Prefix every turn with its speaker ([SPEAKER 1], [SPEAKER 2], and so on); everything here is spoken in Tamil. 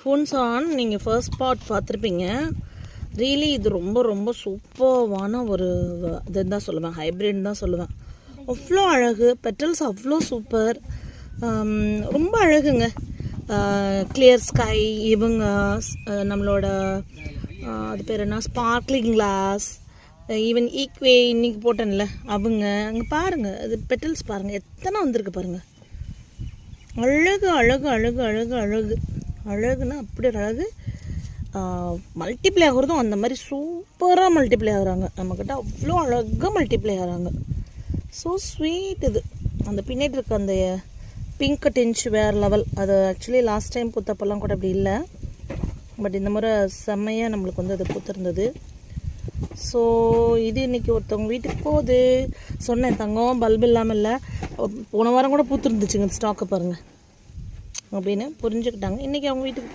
[SPEAKER 1] ஃபோன்ஸ் ஆன் நீங்கள் ஃபர்ஸ்ட் பார்ட் பார்த்துருப்பீங்க. ரியலி இது ரொம்ப ரொம்ப சூப்பர்வான ஒரு இதுன்னு தான் சொல்லுவேன், ஹைப்ரிட்னு தான் சொல்லுவேன். அவ்வளோ அழகு, பெட்டல்ஸ் அவ்வளோ சூப்பர், ரொம்ப அழகுங்க. கிளியர் ஸ்கை, இவங்க நம்மளோட அது பேர் என்ன, ஸ்பார்க்லிங் கிளாஸ், ஈவன் ஈக்வே இன்றைக்கி போட்டேன்ல அவங்க. அங்கே பாருங்கள், அது பெட்டல்ஸ் பாருங்கள் எத்தனை வந்திருக்கு பாருங்கள். அழகு அழகு அழகு அழகு அழகு அழகுன்னா அப்படி ஒரு அழகு. மல்டிப்ளை ஆகிறதும் அந்த மாதிரி சூப்பராக மல்டிப்ளை ஆகுறாங்க. நம்மக்கிட்ட அவ்வளோ அழகாக மல்டிப்ளை ஆகிறாங்க. So sweet. இது அந்த பின்னாடி இருக்க அந்த பிங்க் டின்ச் வேறு லெவல். அது ஆக்சுவலி லாஸ்ட் டைம் பூத்தப்பெல்லாம் கூட அப்படி இல்லை, பட் இந்த முறை செம்மையாக நம்மளுக்கு வந்து அது பூத்திருந்தது. ஸோ இது இன்றைக்கி ஒருத்தவங்க வீட்டுக்கு போகுது. சொன்னேன் தங்கம் பல்பு இல்லாமல் இல்லை, போன வாரம் கூட பூத்துருந்துச்சுங்க ஸ்டாக்கை பாருங்கள் அப்படின்னு புரிஞ்சுக்கிட்டாங்க. இன்றைக்கி அவங்க வீட்டுக்கு